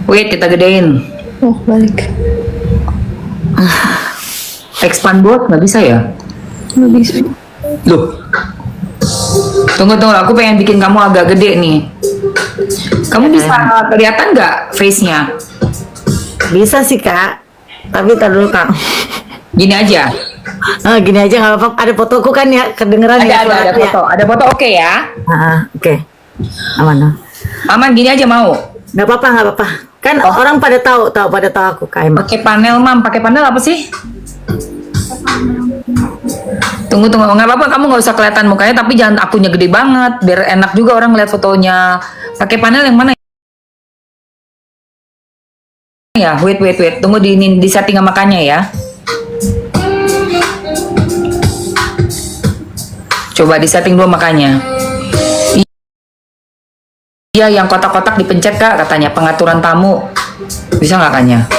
Wait, kita gedein. Oh, balik. Expand board nggak bisa ya? Nggak bisa. Loh, tunggu, aku pengen bikin kamu agak gede nih. Kamu bisa kelihatan nggak face-nya? Bisa sih kak, tapi tar dulu kak. Gini aja. Gini aja nggak apa-apa. Ada fotoku kan ya, kedengeran ya Ada suaraku ya? foto. Ada foto oke ya? Oke. Aman dong. Aman gini aja mau? Nggak apa-apa, nggak apa-apa. Kan orang pada tahu aku kak Emma. Pakai panel mam, pakai panel apa sih? Tunggu, nggak apa-apa, kamu nggak usah kelihatan mukanya, tapi jangan akunya gede banget, biar enak juga orang lihat fotonya. Pakai panel yang mana ya? Wait, tunggu di setting makanya ya. Coba di setting dulu makanya. Iya, yang kotak-kotak dipencet kak, katanya pengaturan tamu. Bisa nggak kanya?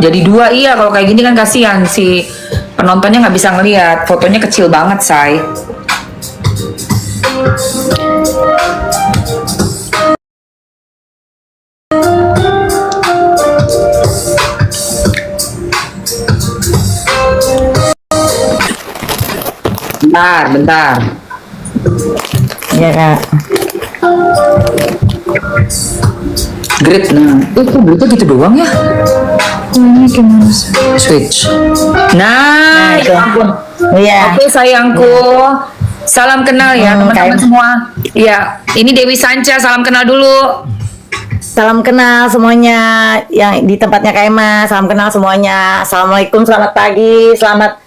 Jadi dua, iya, kalau kayak gini kan kasihan si penontonnya nggak bisa ngelihat, fotonya kecil banget, say. Bentar. Iya kak. Grid, nah, kok Bluetooth gitu doang ya? Ini gimana sih? Switch. Nah, itu. ya ampun. Iya. Oke sayangku, salam kenal ya teman-teman kayak- semua. Iya, ini Dewi Sanca, salam kenal dulu. Salam kenal semuanya yang di tempatnya Kak Emma. Salam kenal semuanya. Assalamualaikum, selamat pagi, selamat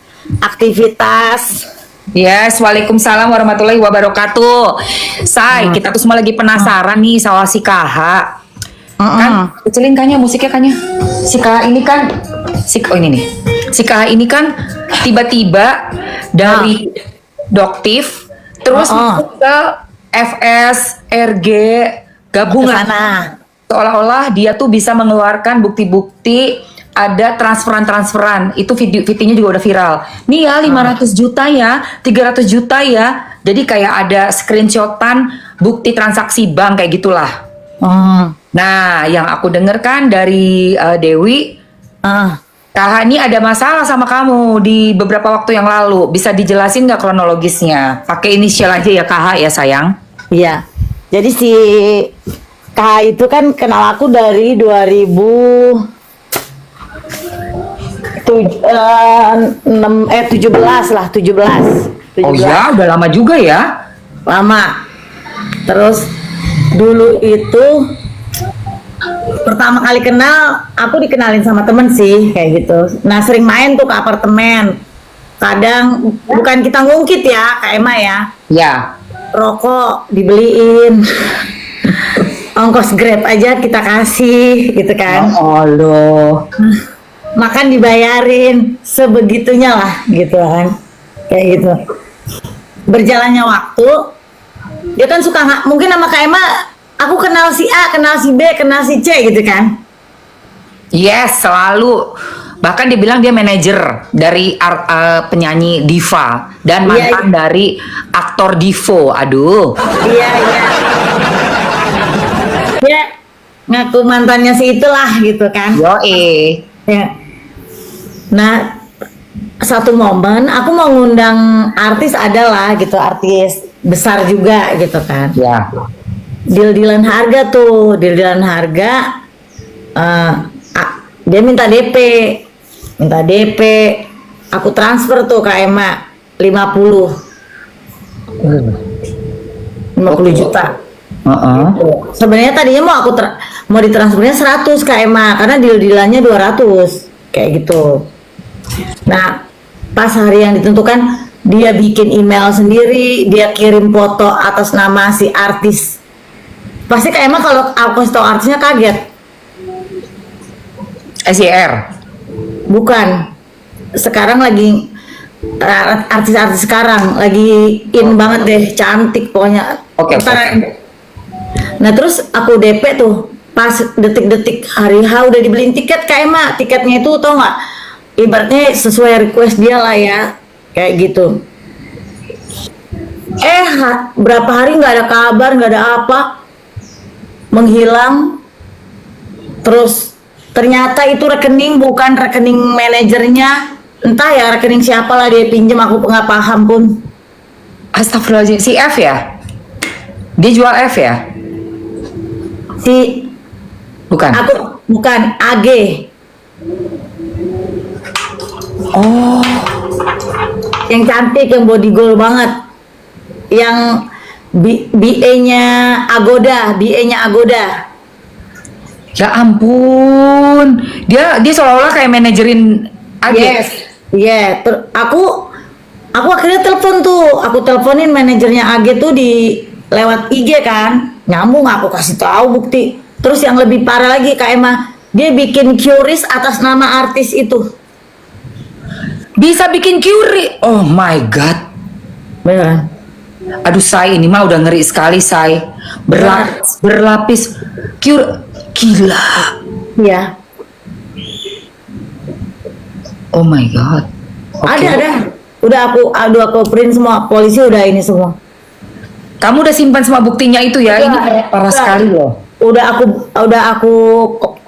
aktivitas. Yes, waalaikumsalam warahmatullahi wabarakatuh. Say, kita tuh semua lagi penasaran nih soal si KH. Kan, kecilin kayaknya musiknya kayaknya. Si KH ini kan, oh ini nih. Si KH ini kan tiba-tiba dari Doktif terus masuk ke FS, RG, gabungan. Kesana. Seolah-olah dia tuh bisa mengeluarkan bukti-bukti ada transferan itu videonya juga udah viral nih ya, 500 juta ya, 300 juta ya, jadi kayak ada screenshotan bukti transaksi bank kayak gitulah. Nah, yang aku denger kan dari Dewi, KH ini ada masalah sama kamu di beberapa waktu yang lalu, bisa dijelasin nggak kronologisnya? Pakai inisial aja ya, KH ya sayang. Iya. Jadi si KH itu kan kenal aku dari 17 lah, 17. Oh ya, udah lama juga ya? Lama. Terus dulu itu pertama kali kenal, aku dikenalin sama temen sih kayak gitu. Nah sering main tuh ke apartemen. Kadang bukan kita ngungkit ya, Kak Emma ya. Ya. Rokok dibeliin. Ongkos Grab aja kita kasih gitu kan. Oh Allah. Makan dibayarin, sebegitunya lah gitu kan, kayak gitu. Berjalannya waktu, dia kan suka mungkin sama Kak Emma, aku kenal si A, kenal si B, kenal si C gitu kan. Yes, selalu. Bahkan dia bilang dia manajer dari penyanyi diva dan mantan dari aktor divo. Aduh. Iya. Dia ngaku mantannya si itulah gitu kan. Yoi. Ya. Nah, satu momen aku mau ngundang artis adalah gitu, artis besar juga gitu kan. Ya. Deal-dealan harga tuh, deal-dealan harga. Dia minta DP, aku transfer tuh ke Emma 50 juta. Sebenarnya tadinya mau ditransfernya 100 ke Emma karena deal-dealannya 200 kayak gitu. Nah, pas hari yang ditentukan dia bikin email sendiri, dia kirim foto atas nama si artis. Pasti Kak Emma kalau aku kasih tau artisnya kaget. SIR. Bukan. Sekarang lagi artis-artis sekarang lagi in banget deh, cantik pokoknya. Oke. Nah, terus aku DP tuh pas detik-detik hari H udah dibeliin tiket Kak Emma. Tiketnya itu tau nggak? Ibaratnya sesuai request dia lah ya, kayak gitu. Berapa hari nggak ada kabar, nggak ada apa, menghilang. terus ternyata itu rekening bukan rekening manajernya, entah ya rekening siapa lah dia pinjam, aku nggak paham pun. Astagfirullahaladzim, si F ya? Dia jual F ya? Si Bukan. aku bukan AG. Oh, Yang cantik, yang body goal banget, yang BA-nya Agoda, BA-nya Agoda. ya ampun. Dia seolah-olah kayak manajerin AG. Yes, yeah. Aku akhirnya telepon tuh, aku teleponin manajernya AG tuh di lewat IG kan, nyambung, aku kasih tahu bukti. Terus yang lebih parah lagi Kak Emma, dia bikin QRIS atas nama artis itu. Bisa bikin QRIS. Oh my god. Beneran? Aduh, Say, ini mah udah ngeri sekali, Say. Berlapis gila. Iya. Oh my god. Oke. Ada. Udah aku print semua, polisi udah ini semua. Kamu udah simpan semua buktinya itu ya? Ini parah sekali loh. Udah aku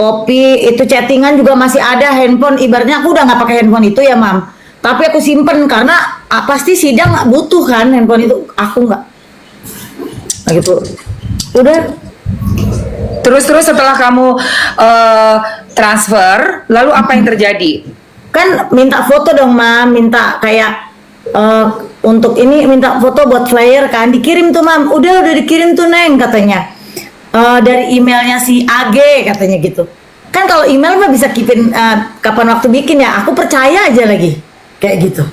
copy, itu chattingan juga masih ada, handphone ibaratnya aku udah nggak pakai handphone itu ya Mam, tapi aku simpen karena pasti sidang butuh kan handphone itu, aku nggak gitu. Udah. Terus setelah kamu transfer, lalu apa yang terjadi? Kan minta foto dong Mam, minta kayak untuk ini minta foto buat flyer kan, dikirim tuh Mam, udah dikirim tuh Neng katanya. Dari emailnya si AG katanya gitu. Kan kalau email mah bisa keepin kapan waktu bikin ya. Aku percaya aja lagi kayak gitu.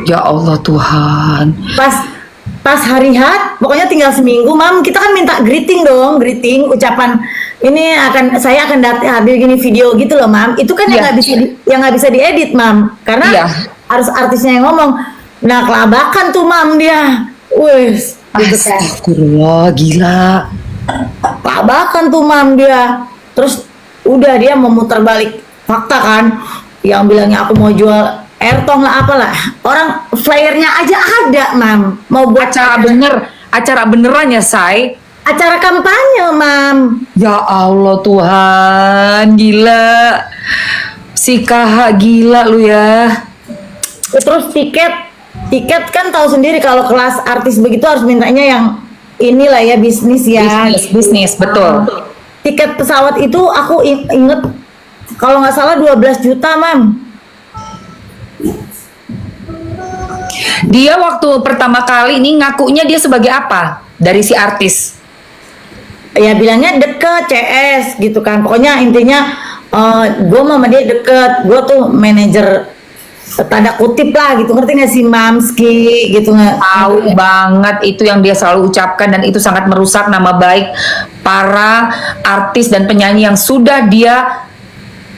Ya Allah Tuhan. Pas hari H, pokoknya tinggal seminggu, Mam. Kita kan minta greeting dong, greeting ucapan ini saya akan hadir gini video gitu loh, Mam. Itu kan yang nggak bisa diedit, Mam. Karena harus artisnya yang ngomong. Nah kelabakan tuh Mam dia. Wih, gitu kan. Astagfirullah, gila. Kelabakan tuh Mam dia. Terus udah dia memutar balik fakta kan, yang bilangnya aku mau jual airtong lah apalah, orang flyernya aja ada Mam, mau buat acara beneran ya Say, acara kampanye Mam. ya Allah Tuhan, gila si KH, gila lu ya. Terus tiket kan tahu sendiri kalau kelas artis begitu harus mintanya yang inilah ya, bisnis ya, bisnis betul. Tiket pesawat itu aku inget kalau nggak salah 12 juta Mam. Dia waktu pertama kali ini ngakunya dia sebagai apa dari si artis? Ya bilangnya deket CS gitu kan, pokoknya intinya gue sama dia deket, gue tuh manajer tanda kutip lah gitu, ngerti nggak sih Mamski gitu nggak? Tahu banget, itu yang dia selalu ucapkan dan itu sangat merusak nama baik para artis dan penyanyi yang sudah dia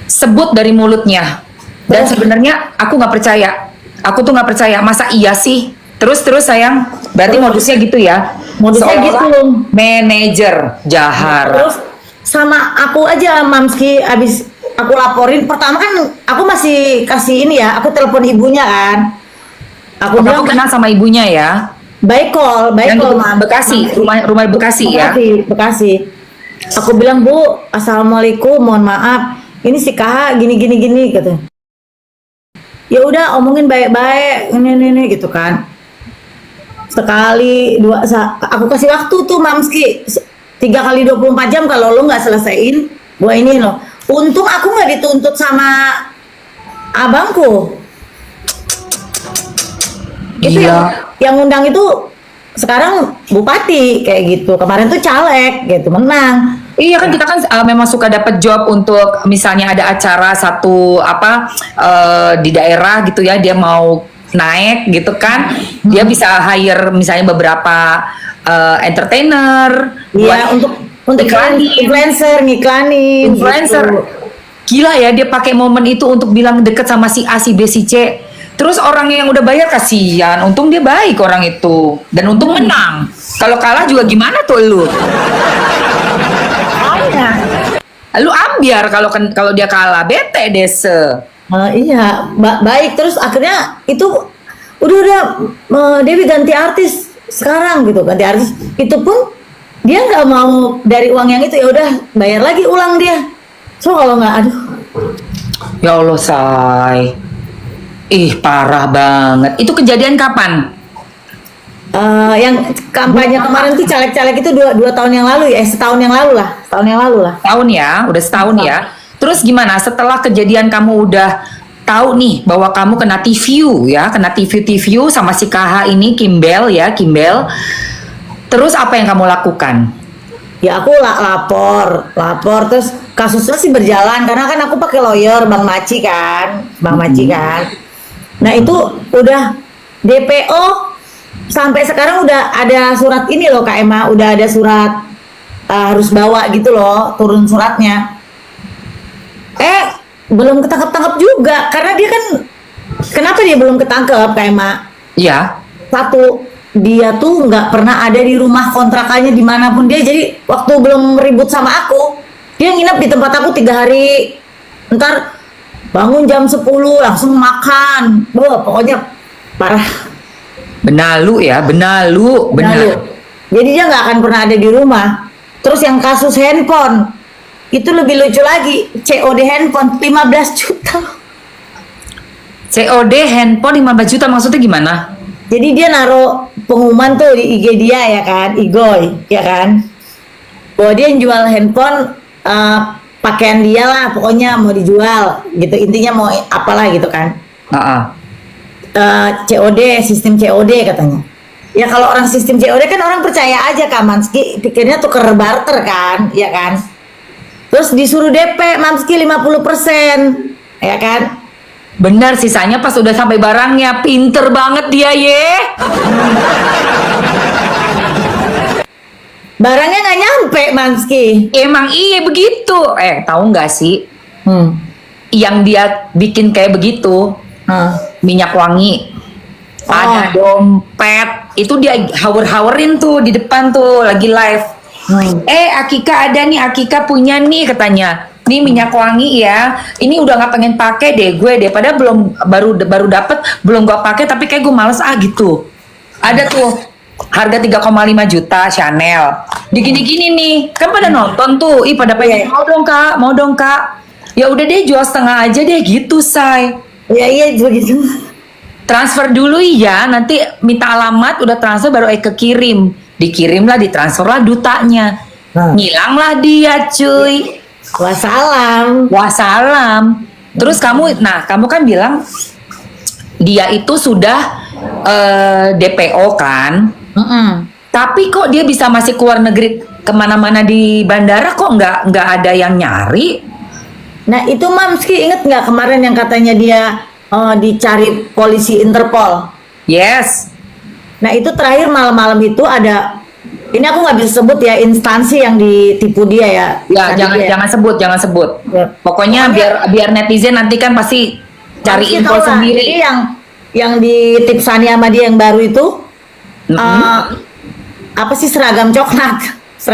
sebut dari mulutnya. Dan sebenarnya aku nggak percaya, aku tuh nggak percaya, masa iya sih? Terus sayang, berarti modusnya gitu ya? Modusnya gitu. Manajer jahar. Terus sama aku aja Mamski, abis aku laporin pertama kan aku masih kasih ini ya, aku telepon ibunya kan. Aku bilang kenal sama ibunya ya? By call Mam. Bekasi, rumah Bekasi ya? Bekasi. Aku bilang, Bu, assalamualaikum, mohon maaf, ini si KH gini gitu. Ya udah omongin baik-baik, ini gitu kan. Sekali dua, aku kasih waktu tuh Mamski 3 kali 24 jam, kalau lo nggak selesaiin, gua ini loh. Untung aku nggak dituntut sama abangku. Itu yang undang itu sekarang bupati kayak gitu. Kemarin tuh caleg gitu, menang. Iya kan, kita kan memang suka dapat job untuk misalnya ada acara satu di daerah gitu ya, dia mau naik gitu kan, dia bisa hire misalnya beberapa entertainer, iya, untuk influencer ngiklanin influencer gitu. Gila ya, dia pakai momen itu untuk bilang deket sama si A, si B, si C. Terus orang yang udah bayar kasihan, untung dia baik orang itu, dan untung menang. Kalau kalah juga gimana tuh lu? Lu ambiar kalau dia kalah, bete dese. Iya, baik. Terus akhirnya itu udah Dewi ganti artis sekarang gitu, ganti artis. Itu pun dia nggak mau dari uang yang itu, ya udah bayar lagi ulang dia So kalau nggak, aduh, Ya Allah, say. Ih, parah banget. Itu kejadian kapan? yang kampanye kemarin tuh caleg-caleg itu dua tahun yang lalu ya, setahun yang lalu lah, setahun yang lalu lah. Tahun ya, udah setahun ya. Terus gimana setelah kejadian kamu udah tahu nih bahwa kamu kena TVU ya, kena TVU sama si KH ini, Kimbel ya, Kimbel. Terus apa yang kamu lakukan? Ya aku lapor terus kasusnya sih berjalan karena kan aku pakai lawyer Bang Maci kan. Nah itu udah DPO sampai sekarang udah ada surat ini loh Kak Emma, udah ada surat harus bawa gitu loh, turun suratnya. Belum ketangkep-tangkep juga karena dia kan, kenapa dia belum ketangkep Kak Emma? Iya. Satu, dia tuh nggak pernah ada di rumah kontrakannya dimanapun dia, jadi waktu belum ribut sama aku dia nginep di tempat aku 3 hari, ntar bangun jam 10 langsung makan. Pokoknya parah. Benalu ya, benalu. Jadi dia nggak akan pernah ada di rumah. Terus yang kasus handphone itu lebih lucu lagi, COD handphone 15 juta. COD handphone 15 juta maksudnya gimana? Jadi dia naruh pengumuman tuh di IG dia ya kan, Igoy ya kan, bahwa dia yang jual handphone, pakaian dia lah pokoknya mau dijual gitu, intinya mau apalah gitu kan. COD, sistem COD katanya. Ya kalau orang sistem COD kan orang percaya aja Kak Mamski, pikirnya tuker barter kan, ya kan. Terus disuruh DP Mamski 50%, ya kan. Benar, sisanya pas udah sampai barangnya. Pinter banget dia ye. Barangnya nggak nyampe Mamski. Emang iya begitu. Tahu nggak sih? Yang dia bikin kayak begitu, minyak wangi, ada dompet, itu dia hawer-hawerin tuh di depan tuh lagi live. Akika ada nih, Akika punya nih katanya. Nih minyak wangi ya, ini udah nggak pengen pakai deh gue deh, padahal baru dapet, belum gue pakai tapi kayak gue males gitu. Ada tuh harga 3,5 juta Chanel, digini-gini nih, kan pada nonton tuh, pada pengen mau dong kak, ya udah deh jual setengah aja deh gitu say. Iya begitu. Transfer dulu ya, nanti minta alamat, udah transfer baru kekirim, dikirimlah, ditransferlah dutanya, ngilanglah dia cuy. Wassalam. Terus kamu kan bilang dia itu sudah DPO kan? Tapi kok dia bisa masih keluar negeri kemana-mana di bandara, kok nggak ada yang nyari? Nah itu Mamski inget nggak kemarin yang katanya dia dicari polisi Interpol? Yes. Nah itu terakhir malam-malam itu ada, ini aku nggak bisa sebut ya instansi yang ditipu dia ya. Ya jangan sebut. Ya. Pokoknya biar netizen nanti kan pasti cari info sendiri. Jadi yang ditipsani sama dia yang baru itu apa sih, seragam coklat.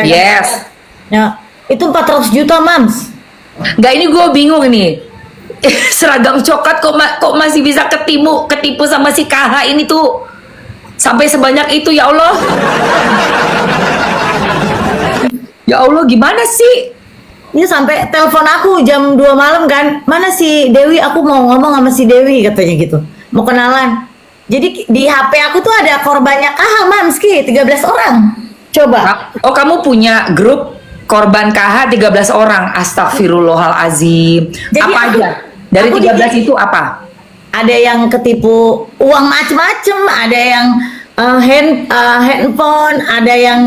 Yes. Ya, itu 400 juta Mams. Nggak, ini gue bingung nih. Seragam coklat kok masih bisa ketipu sama si KH ini tuh sampai sebanyak itu, ya Allah. Ya Allah, gimana sih? Ini sampai telepon aku jam 2 malam kan, mana si Dewi, aku mau ngomong sama si Dewi katanya gitu, mau kenalan. Jadi di HP aku tuh ada korbannya Mamski 13 orang. Coba. Oh, kamu punya grup korban KH 13 orang. Astagfirullahalazim. Jadi apa aja? Dari 13 itu apa? Ada yang ketipu uang macem-macem, ada yang handphone, ada yang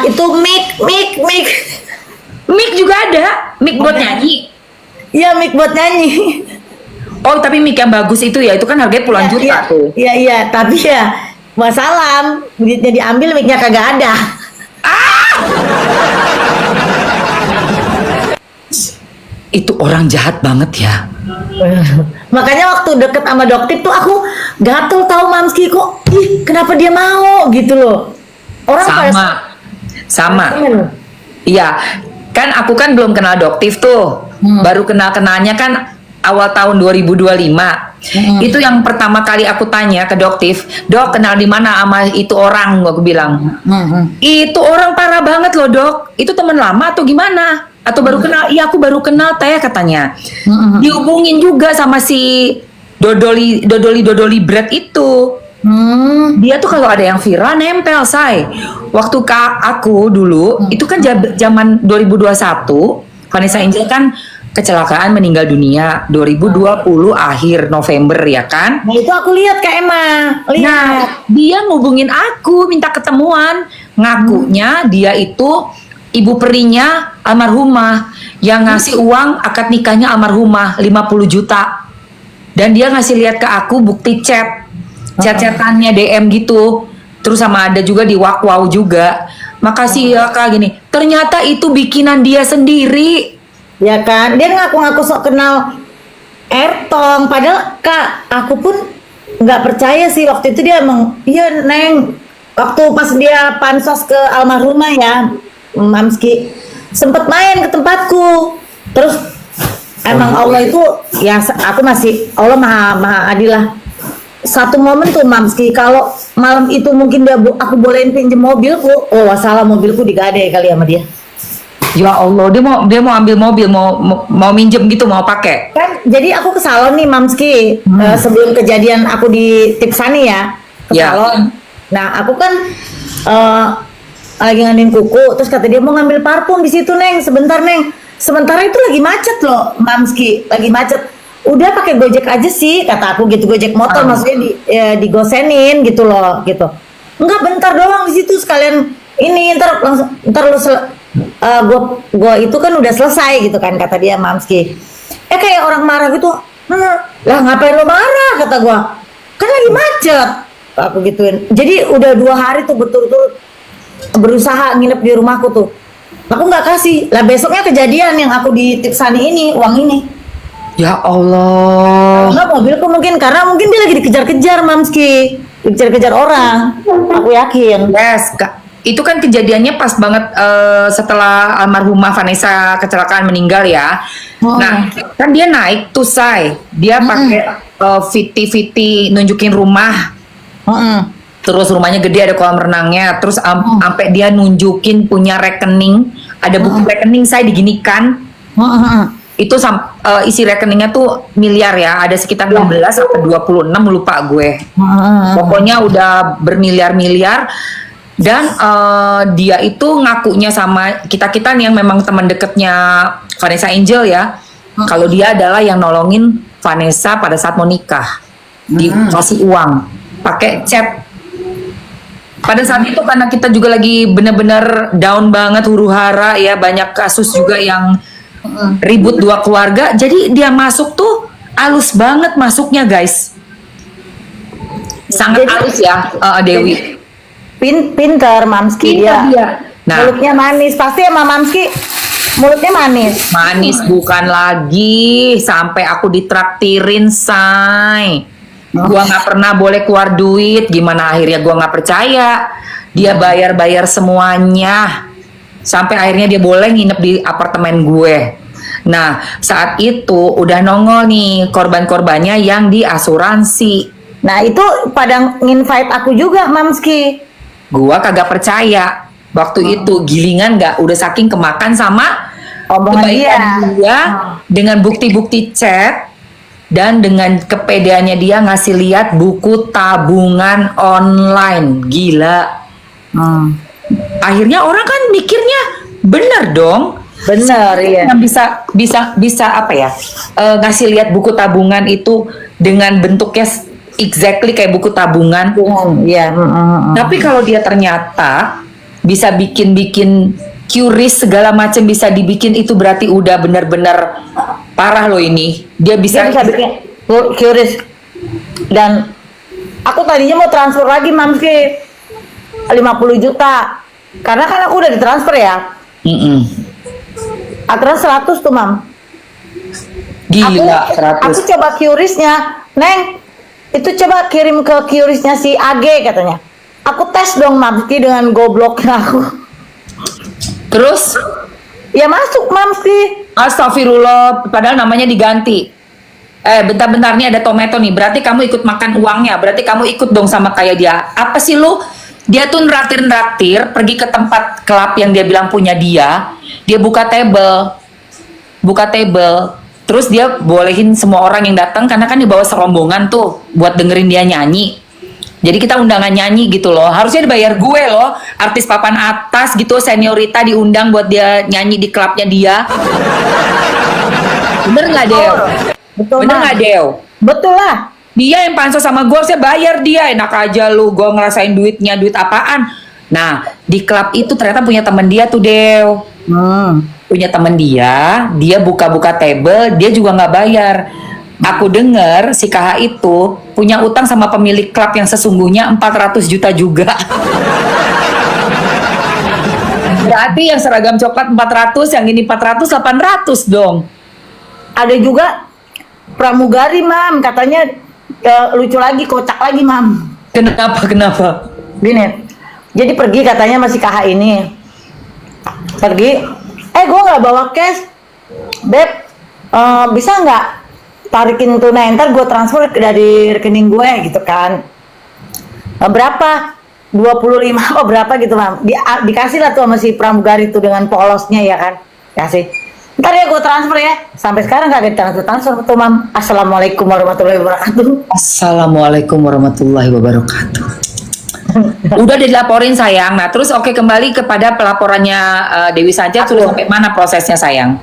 itu mic juga ada, mic buat nyanyi. Iya, mic buat nyanyi. Oh, tapi mic yang bagus itu ya, itu kan harganya puluhan juta tuh. Iya, tapi ya wassalam, duitnya diambil, mic-nya kagak ada. Itu orang jahat banget ya. Makanya waktu deket sama Doktip tuh aku gatel tahu Mamski, kok kenapa dia mau gitu loh. Orang sama. Iya, kan aku kan belum kenal Doktif tuh. Baru kenalnya kan awal tahun 2025. Itu yang pertama kali aku tanya ke Doktif, Dok kenal di mana sama itu orang, aku bilang. Itu orang parah banget loh Dok. Itu teman lama atau gimana? Atau baru kenal? Iya aku baru kenal teh katanya. Dihubungin juga sama si Dodoli Bread itu. Dia tuh kalau ada yang viral nempel say. Waktu aku dulu itu kan zaman 2021 Vanessa Angel kan kecelakaan meninggal dunia 2020 akhir November ya kan. Nah itu aku lihat Kak Emma. Lihat. Nah dia ngubungin aku minta ketemuan. Ngakunya dia itu ibu perinya almarhumah yang ngasih uang akad nikahnya almarhumah 50 juta. Dan dia ngasih lihat ke aku bukti chat-chatannya DM gitu. Terus sama ada juga di Wakwau juga. Makasih ya Kak gini. Ternyata itu bikinan dia sendiri. Ya kan, dia ngaku-ngaku sok kenal Ertong. Padahal Kak, aku pun nggak percaya sih waktu itu dia emang. Iya Neng. Waktu pas dia pansos ke almarhumah ya, Mamski sempet main ke tempatku. Terus emang Allah itu ya aku masih Allah maha adil lah. Satu momen tuh Mamski kalau malam itu mungkin aku bolehin pinjem mobilku, oh salah mobilku digade kali sama dia. Ya Allah, dia mau ambil mobil, mau minjem gitu, mau pakai. Kan jadi aku ke salon nih Mamski sebelum kejadian aku di Tipsani ya ke Ya. salon. Nah aku kan lagi ngandiin kuku, terus kata dia mau ngambil parfum di situ Neng, sebentar Neng. Sementara itu lagi macet loh Mamski, lagi macet. Udah pakai Gojek aja sih kata aku gitu, Gojek motor maksudnya digosenin gitu loh gitu. Enggak bentar doang di situ sekalian ini ntar lu gua itu kan udah selesai gitu kan kata dia Mamski. Kayak orang marah gitu. Lah ngapain lo marah kata gua. Kan lagi macet. Aku gituin. Jadi udah 2 hari tuh berturut-turut berusaha nginep di rumahku tuh. Aku nggak kasih. Lah besoknya kejadian yang aku di Tipsani ini uang ini. Ya Allah. Enggak mobilku mungkin karena mungkin dia lagi dikejar-kejar Mamski. Dikejar-kejar orang. Aku yakin. Yes, Kak. Itu kan kejadiannya pas banget setelah almarhumah Vanessa kecelakaan meninggal ya. Nah, kan dia naik tuh say. Dia pakai VT nunjukin rumah. Terus rumahnya gede ada kolam renangnya. Terus sampai dia nunjukin punya rekening. Ada buku rekening saya diginikan. Itu isi rekeningnya tuh miliar ya. Ada sekitar 16 sampai 26 lupa gue. Pokoknya udah bermiliar-miliar. Dan dia itu ngakunya sama kita-kita nih yang memang teman deketnya Vanessa Angel ya. Kalau dia adalah yang nolongin Vanessa pada saat mau nikah. Dikasih uang pakai chat. Pada saat itu karena kita juga lagi bener-bener down banget, huru hara ya, banyak kasus juga yang ribut 2 keluarga. Jadi dia masuk tuh halus banget masuknya guys. Sangat halus ya Dewi. Pinter Mamski dia. Nah, Mulutnya manis. Pasti sama Mamski mulutnya manis. manis bukan lagi sampai aku ditraktirin say. Gua nggak pernah boleh keluar duit. Gimana akhirnya gua nggak percaya. Dia bayar semuanya. Sampai akhirnya dia boleh nginep di apartemen gue. Nah, saat itu udah nongol nih korban-korbannya yang di asuransi. Nah itu pada nginvite aku juga Mamski. Gua kagak percaya. Waktu itu gilingan nggak, udah saking kemakan sama Omongan kebaikan dia. dia dengan bukti-bukti chat dan dengan kepedeannya dia ngasih lihat buku tabungan online. Gila. Akhirnya orang kan mikirnya bener dong. Bener iya. Yang bisa apa ya? Ngasih lihat buku tabungan itu dengan bentuknya exactly kayak buku tabungan. Iya. Tapi kalau dia ternyata bisa bikin QRIS segala macam bisa dibikin, itu berarti udah benar-benar parah loh ini. Dia bisa bikin QRIS. Dan aku tadinya mau transfer lagi Mamski 50 juta. Karena kan aku udah ditransfer ya. Akhirnya 100 tuh Mam. Gila, 100. Aku coba QRIS-nya, Neng. Itu coba kirim ke QRIS-nya si AG katanya. Aku tes dong Mamski dengan gobloknya aku. Terus? Ya masuk Mamski. Astagfirullah, padahal namanya diganti. Bentar-bentar nih ada Tomato nih. Berarti kamu ikut makan uangnya. Berarti kamu ikut dong sama kayak dia. Apa sih lu? Dia tuh neraktir pergi ke tempat klub yang dia bilang punya dia. dia buka table, terus dia bolehin semua orang yang datang karena kan dibawa serombongan tuh buat dengerin dia nyanyi. Jadi kita undangan nyanyi gitu loh. Harusnya dibayar gue loh, artis papan atas gitu, seniorita diundang buat dia nyanyi di klubnya dia. Bener nggak Deo? Betul, Bener Mam. nggak Deo? Betul lah. Dia yang pansos sama gue, saya bayar dia. Enak aja lu, gue ngerasain duitnya, duit apaan. Nah, di klub itu ternyata punya temen dia tuh Deo. Punya temen dia buka-buka table, dia juga nggak bayar. Aku dengar si KH itu punya utang sama pemilik klub yang sesungguhnya 400 juta juga. Berarti yang seragam coklat 400, yang ini 400, 800 dong. Ada juga pramugari, Mam, katanya lucu lagi, kocak lagi, Mam. Kenapa? Gini, jadi pergi katanya masih KH ini. Pergi, gue nggak bawa cash, Beb, bisa nggak tarikin tunai, ntar gue transfer dari rekening gue gitu kan. Berapa? 25 apa berapa gitu, Mam. Dikasih lah tuh sama si pramugari tuh dengan polosnya ya kan. Kasih. Ntar ya gue transfer ya. Sampai sekarang gak ada transfer tuh, Mam. Assalamualaikum warahmatullahi wabarakatuh. Assalamualaikum warahmatullahi wabarakatuh. Udah dilaporin sayang. Nah terus oke, kembali kepada pelaporannya Dewi saja. Sudah sampai mana prosesnya sayang?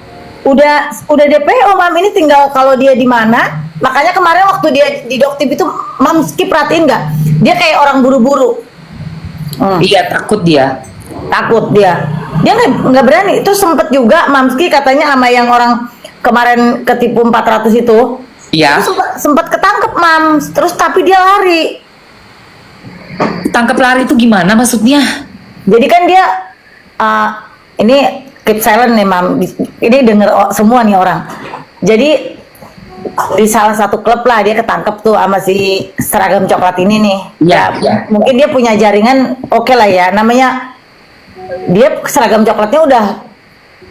Udah DPO, Mam. Ini tinggal kalau dia di mana. Makanya kemarin waktu dia di Doktip itu, Mam skip, perhatiin nggak? Dia kayak orang buru-buru. Iya, takut dia. Dia nggak berani. Itu sempet juga Mamski katanya sama yang orang kemarin ketipu 400 itu. Iya. Itu sempet ketangkep, Mam. Terus tapi dia lari. Tangkep lari itu gimana maksudnya? Jadi kan dia ini keep silent nih, Mam. Ini denger semua nih orang. Jadi di salah satu klub lah dia ketangkep tuh sama si seragam coklat ini nih. Iya, iya. Mungkin dia punya jaringan, oke lah ya. Namanya dia seragam coklatnya udah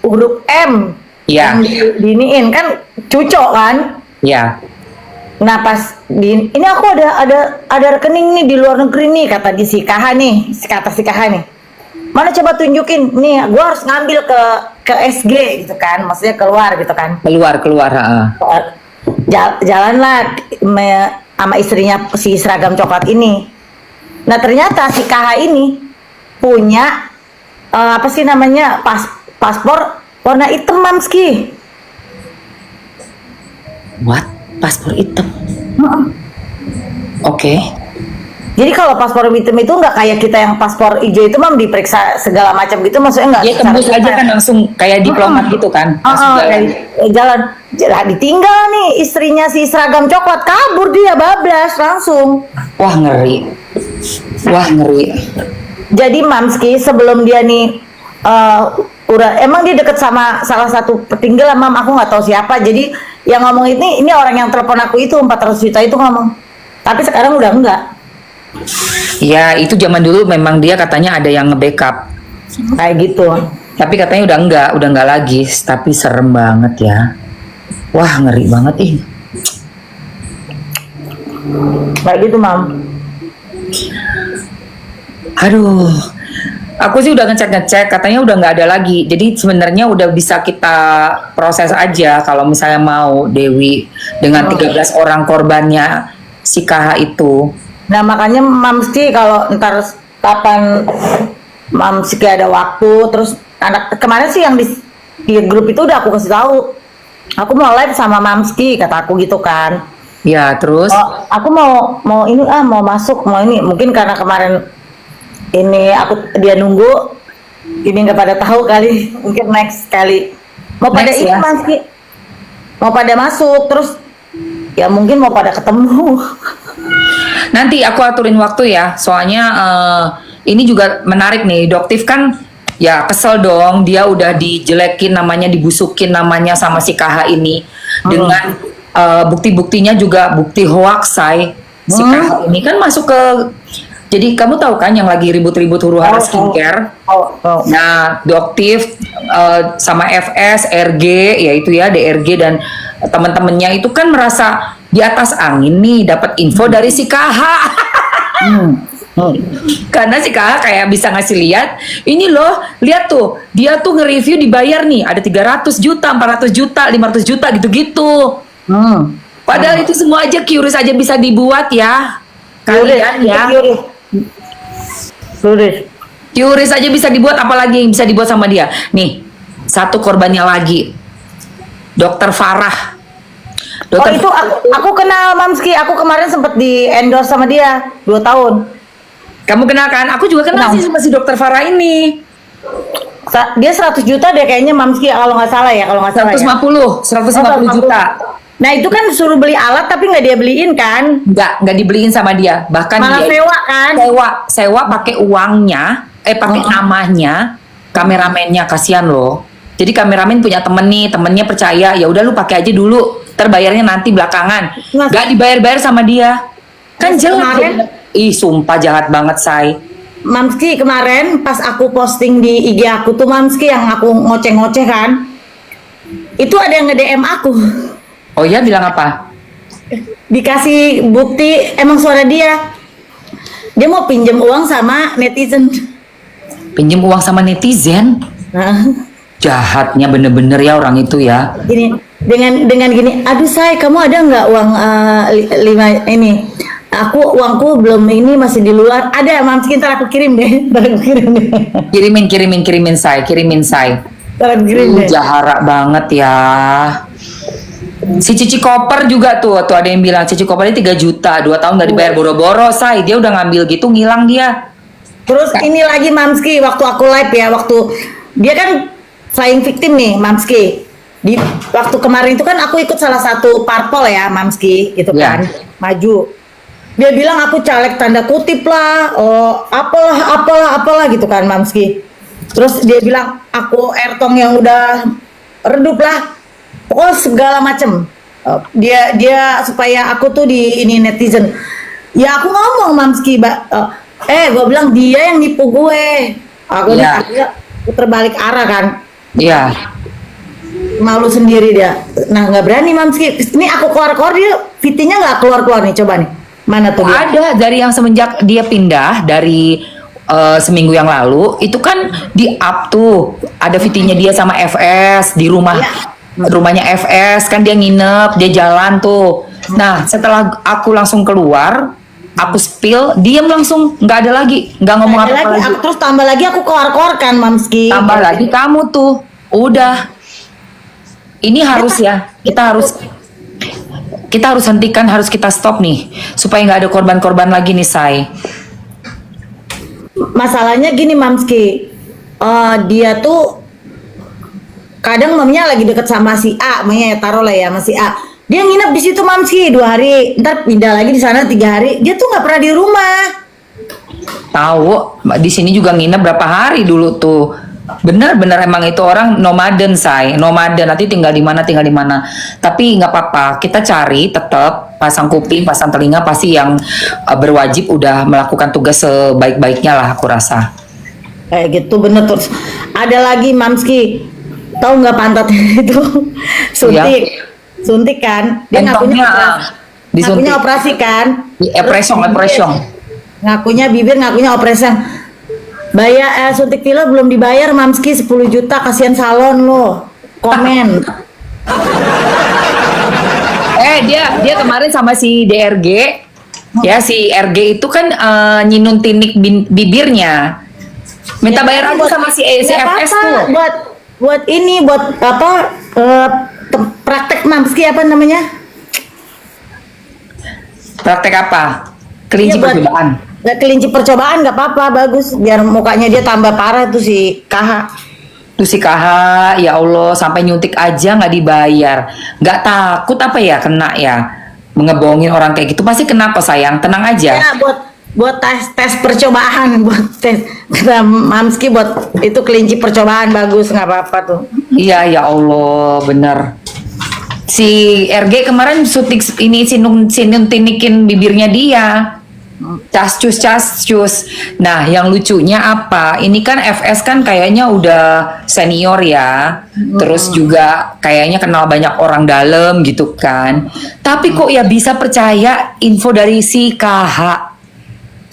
huruf M. Iya. Yang diiniin kan cucok kan. Iya. Nah pas ini aku ada rekening nih di luar negeri nih, kata di si KH nih, kata si KH nih. Mana coba tunjukin nih, gue harus ngambil ke SG gitu kan, maksudnya keluar gitu kan. Keluar. Jalanlah sama istrinya si seragam coklat ini. Nah ternyata si KH ini punya apa sih namanya, paspor warna hitam, Mamski. What? Paspor hitam? Oke. Jadi kalau paspor hitam itu nggak kayak kita yang paspor hijau itu, Mam, diperiksa segala macam gitu, maksudnya nggak? Dia tembus aja kan langsung kayak diplomat gitu kan? Langsung jalan. Ditinggal nih istrinya si seragam coklat, kabur dia bablas langsung. Wah ngeri. Jadi Mamski sebelum dia nih emang dia deket sama salah satu petinggal, Mam, aku nggak tahu siapa. Jadi yang ngomong ini orang yang telepon aku itu 400 juta itu ngomong. Tapi sekarang udah enggak. Ya itu zaman dulu memang dia katanya ada yang nge-backup. Kayak gitu. Tapi katanya udah enggak lagi. Tapi serem banget ya. Wah ngeri banget ih. Kayak gitu, Mam. Aduh. Aku sih udah ngecek, katanya udah nggak ada lagi. Jadi sebenarnya udah bisa kita proses aja kalau misalnya mau, Dewi, dengan 13 orang korbannya si KH itu. Nah makanya Mamski kalau ntar kapan Mamski ada waktu, terus anak kemarin sih yang di grup itu udah aku kasih tahu. Aku mau live sama Mamski, kata aku gitu kan. Ya terus? Aku mau ini mau masuk, mau ini. Mungkin karena kemarin ini dia nunggu, ini nggak pada tahu kali, mungkin next kali mau pada ini ya? Mamski, mau pada masuk, terus ya mungkin mau pada ketemu. Nanti aku aturin waktu ya, soalnya ini juga menarik nih. Doktif kan ya kesel dong, dia udah dijelekin namanya, dibusukin namanya sama si KH ini dengan bukti-buktinya juga bukti hoax, say. Si KH ini kan masuk ke, jadi kamu tahu kan yang lagi ribut-ribut huru-hara skincare. Nah, Doktif sama FS, RG, yaitu ya DRG dan teman-temannya itu kan merasa di atas angin nih, dapat info dari si KH. Karena si kakak kayak bisa ngasih lihat, ini loh, lihat tuh, dia tuh nge-review dibayar nih, ada 300 juta, 400 juta, 500 juta gitu-gitu. Padahal itu semua aja QRIS aja bisa dibuat ya. Kalian ya. QRIS aja bisa dibuat, apalagi yang bisa dibuat sama dia. Nih, satu korbannya lagi. Dokter Farah. Dokter itu aku kenal Mamski, aku kemarin sempat di endorse sama dia 2 tahun. Kamu kenal kan? Aku juga kenal sih sama si Dokter Farah ini. Dia 100 juta deh kayaknya Mamski kalau nggak salah ya, kalau nggak salah 150 juta. Nah itu kan suruh beli alat tapi nggak dia beliin kan? Nggak dibeliin sama dia. Bahkan Malah dia sewa kan? Sewa pakai uangnya, pakai namanya kameramennya, kasihan loh. Jadi kameramen punya temen nih, temennya percaya, ya udah lu pakai aja dulu, terbayarnya nanti belakangan. Nggak dibayar-bayar sama dia. Kan jelas. Ih, sumpah jahat banget, Say. Mamski kemarin pas aku posting di IG aku tuh Mamski yang aku ngoceh-ngoceh kan, itu ada yang nge-DM aku. Oh ya, bilang apa? Dikasih bukti emang suara dia. Dia mau pinjam uang sama netizen. Pinjam uang sama netizen? Nah, jahatnya bener-bener ya orang itu ya. gini, dengan gini, aduh Say, kamu ada nggak uang 5 ini? Uangku belum ini, masih di luar. Ada, Mamski, ntar aku kirim deh. Kirimin Say. Ntar aku kirim deh. Jahara banget ya. Si Cici Koper juga tuh ada yang bilang Cici Koper ini 3 juta, 2 tahun nggak dibayar, boro-boro, Say. Dia udah ngambil gitu, ngilang dia. Terus ini lagi Mamski, waktu aku live ya, waktu dia kan flying victim nih Mamski. Di waktu kemarin itu kan aku ikut salah satu parpol ya Mamski, gitu kan, maju. Dia bilang aku caleg tanda kutip lah, apalah gitu kan Mamski. Terus dia bilang aku Ertong yang udah redup lah, pokoknya segala macem. Dia supaya aku tuh di ini netizen. Ya aku ngomong Mamski, gue bilang dia yang nipu gue. Aku terbalik arah kan. Iya. Malu sendiri dia. Nah nggak berani Mamski. Ini aku keluar dia, VT-nya nggak keluar nih, coba nih. Mana tuh dia? Ada dari yang semenjak dia pindah dari seminggu yang lalu itu kan di up tuh ada VT-nya dia sama FS di rumahnya FS kan, dia nginep, dia jalan tuh. Nah setelah aku langsung keluar, aku spill, diam langsung, nggak ada lagi, nggak ngomong apa-apa lagi. Terus tambah lagi aku keluar kan Mamski. Tambah lagi kamu tuh, udah. Ini harus ya, kita harus hentikan, harus kita stop nih supaya nggak ada korban-korban lagi nih, Say. Masalahnya gini Mamski, dia tuh kadang mamanya lagi deket sama si A, mamanya taruh lah ya masih A. Dia nginep di situ Mamski 2 hari, ntar pindah lagi di sana 3 hari. Dia tuh nggak pernah di rumah. Tahu, di sini juga nginep berapa hari dulu tuh. Bener-bener emang itu orang nomaden, Say. Nomaden, nanti tinggal di mana. Tapi nggak apa-apa, kita cari tetap pasang kuping, pasang telinga, pasti yang berwajib udah melakukan tugas sebaik-baiknya lah, aku rasa. Kayak gitu bener. Terus ada lagi Mamski, tahu nggak pantatnya itu suntik kan? Dia ngakunya operasi kan? Operasi. Ngakunya bibir, ngakunya operasi. Bayar suntik filler belum dibayar Mamski 10 juta, kasihan salon lo. Komen. Dia kemarin sama si DRG. Ya, si RG itu kan nyinun tinik bibirnya. Minta bayar aja sama si FS tuh. Buat apa? Praktek Mamski apa namanya? Praktek apa? Kelinci percobaan. Kelinci percobaan nggak apa-apa, bagus biar mukanya dia tambah parah tuh si KH. Tuh si KH, ya Allah, sampai nyuntik aja nggak dibayar. Nggak takut apa ya kena ya? Ngebohongin orang kayak gitu pasti kena kok, sayang. Tenang aja. Ya buat tes percobaan, buat tes. Kata Mamski buat itu kelinci percobaan, bagus, nggak apa-apa tuh. Iya, ya Allah, bener. Si RG kemarin suntik ini sinun tinikin bibirnya dia. Cascus. Nah, yang lucunya apa? Ini kan FS kan kayaknya udah senior ya. Terus juga kayaknya kenal banyak orang dalam gitu kan. Tapi kok ya bisa percaya info dari si KH?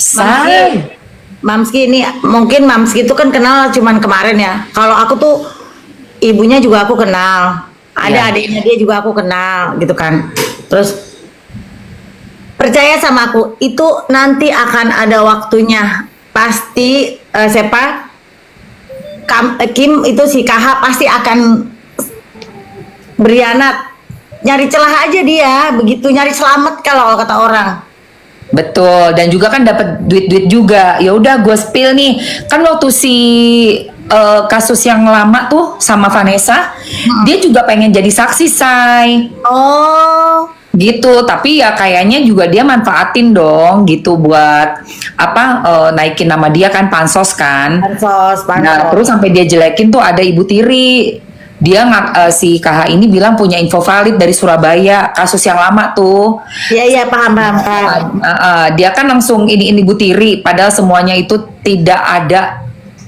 Say. Mamski ini mungkin Mamski itu kan kenal cuman kemarin ya. Kalau aku tuh ibunya juga aku kenal. Ada Ya. adiknya dia juga aku kenal gitu kan. Terus percaya sama aku, itu nanti akan ada waktunya. Pasti siapa? Kim itu si KH pasti akan berianat. Nyari celah aja dia, begitu nyari selamat kalau kata orang. Betul, dan juga kan dapat duit-duit juga. Ya udah gue spill nih. Kan waktu si kasus yang lama tuh sama Vanessa, dia juga pengen jadi saksi, say. Oh, Gitu, tapi ya kayaknya juga dia manfaatin dong gitu buat apa naikin nama dia kan, pansos kan. pansos. Nah, terus sampai dia jelekin tuh ada ibu tiri. Dia si KH ini bilang punya info valid dari Surabaya, kasus yang lama tuh. Iya paham. Dia kan langsung ini ibu tiri, padahal semuanya itu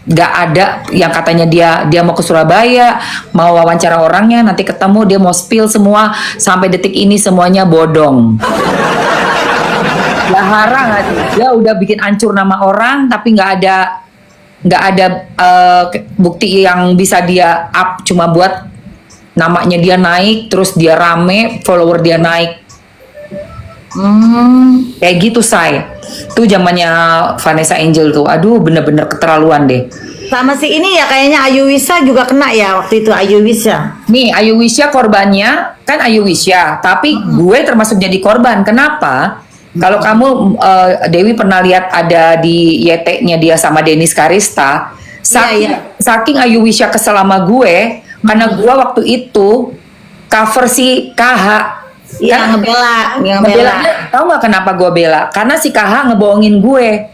nggak ada yang katanya dia mau ke Surabaya, mau wawancara orangnya, nanti ketemu dia mau spill semua, sampai detik ini semuanya bodong. Ya harang, dia udah bikin hancur nama orang, tapi nggak ada bukti yang bisa dia up, cuma buat namanya dia naik, terus dia rame, follower dia naik. Kayak gitu, say. Tuh zamannya Vanessa Angel tuh. Aduh, bener-bener keterlaluan deh. Sama si ini ya kayaknya Ayu Wisya juga kena ya waktu itu, Ayu Wisya. Nih, Ayu Wisya korbannya kan Ayu Wisya, tapi gue termasuk jadi korban. Kenapa? Kalau kamu Dewi pernah lihat ada di YT-nya dia sama Denis Karista, saking Ayu Wisya kesel sama gue, karena gue waktu itu cover si KH. Yang ngebela. Tahu nggak kenapa gue bela? Karena si KH ngebohongin gue.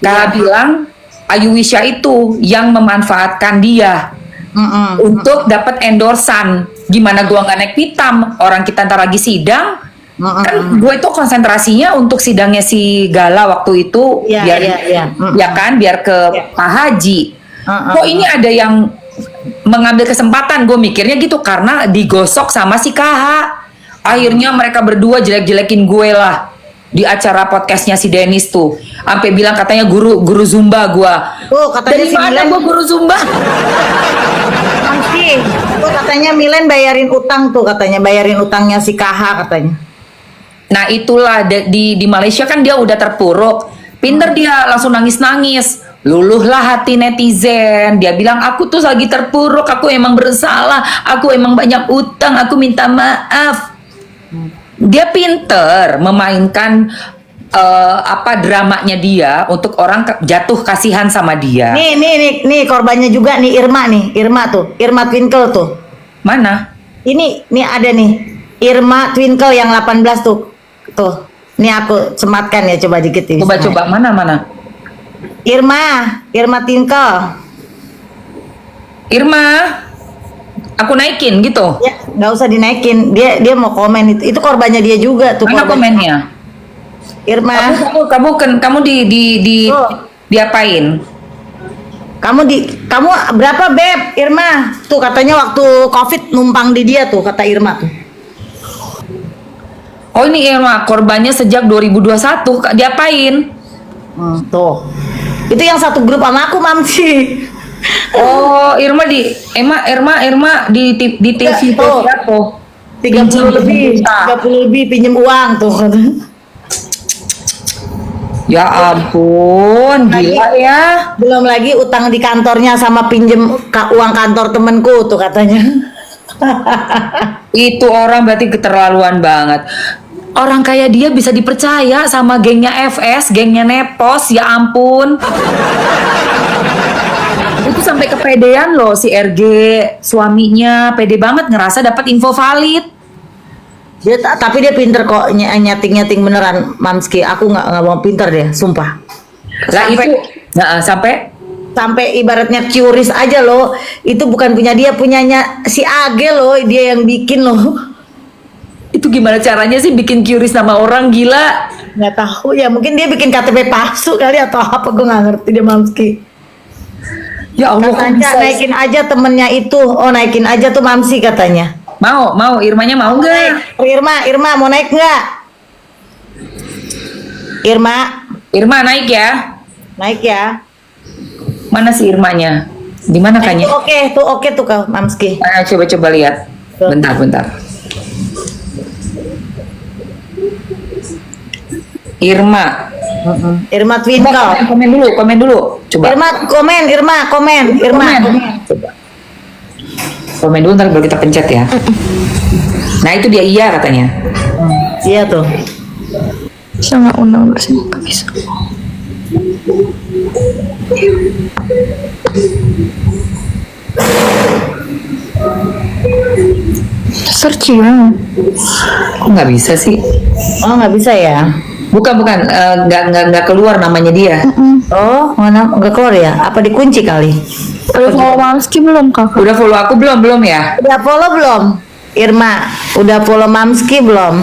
KH bilang Ayu Wisya itu yang memanfaatkan dia untuk dapat endorsan. Gimana gue nggak naik pitam? Orang kita ntar lagi sidang, kan gue itu konsentrasinya untuk sidangnya si Gala waktu itu, ya kan, biar ke Pak Haji. Kok ini ada yang mengambil kesempatan? Gue mikirnya gitu karena digosok sama si KH. Akhirnya mereka berdua jelek-jelekin gue lah di acara podcastnya si Dennis tuh, sampai bilang katanya guru Zumba gue. Oh, katanya dari si mana Milen gue guru Zumba? Mamski. Oh, katanya Milen bayarin utang tuh, katanya bayarin utangnya si KH katanya. Nah itulah di Malaysia kan dia udah terpuruk, pinter dia langsung nangis-nangis. Luluhlah hati netizen. Dia bilang aku tuh lagi terpuruk, aku emang bersalah, aku emang banyak utang, aku minta maaf. Dia pinter memainkan dramanya dia untuk orang jatuh kasihan sama dia. Nih korbannya juga nih Irma tuh, Irma Twinkle tuh. Mana? Ini ada nih Irma Twinkle yang 18 tuh. Tuh. Ini aku sematkan ya, coba dikit nih. Coba mana? Irma Twinkle. Irma, aku naikin gitu. Ya, nggak usah dinaikin. Dia mau komen itu. Itu korbannya dia juga tuh. Mana komennya? Irma. Kamu diapain? Kamu berapa Beb? Irma. Tuh katanya waktu Covid numpang di dia tuh, kata Irma tuh. Oh ini Irma, korbannya sejak 2021. Diapain? Tuh. Itu yang satu grup sama aku, Mamsi. Oh, Irma di TV tuh. berapa? 30 lebih pinjem uang tuh. Ya ampun, gila ya. Belum lagi utang di kantornya sama pinjem uang kantor temenku tuh katanya. Itu orang berarti keterlaluan banget. Orang kayak dia bisa dipercaya sama gengnya FS, gengnya Nepos, ya ampun. Itu sampai kepedean loh si RG, suaminya pede banget ngerasa dapat info valid. Tapi dia pinter kok nyating beneran, Mamski. Aku nggak mau pinter deh, sumpah. Lah itu, sampai ibaratnya curious aja loh. Itu bukan punya dia, punyanya si Age loh, dia yang bikin loh. itu gimana caranya sih bikin curious sama orang, gila? Nggak tahu ya, mungkin dia bikin KTP palsu kali atau apa, gue nggak ngerti deh, Mamski. Ya Allah, Katanya naikin aja temennya itu. Oh, naikin aja tuh Mamsi katanya. Mau Irmanya mau nggak? Irma mau naik nggak? Irma Irma naik ya. Naik ya. Mana si Irmanya? Di mana Nah, kayaknya? itu oke tuh Kak Mamski. Coba lihat. Bentar. Irma. Irma Twinkle. Komen dulu. Coba. Irma komen. Coba. Komen dulu ntar baru kita pencet ya. Nah itu dia iya katanya. Iya tuh. Bisa nggak undang dulu sih? Nggak bisa. Searching ya. Kok nggak bisa sih? Oh nggak bisa ya? Bukan. Nggak keluar namanya dia. Oh mana nggak keluar ya? Apa dikunci kali? Udah follow Mamski belum kakak? Udah follow aku belum ya? Udah follow belum? Irma, udah follow Mamski belum?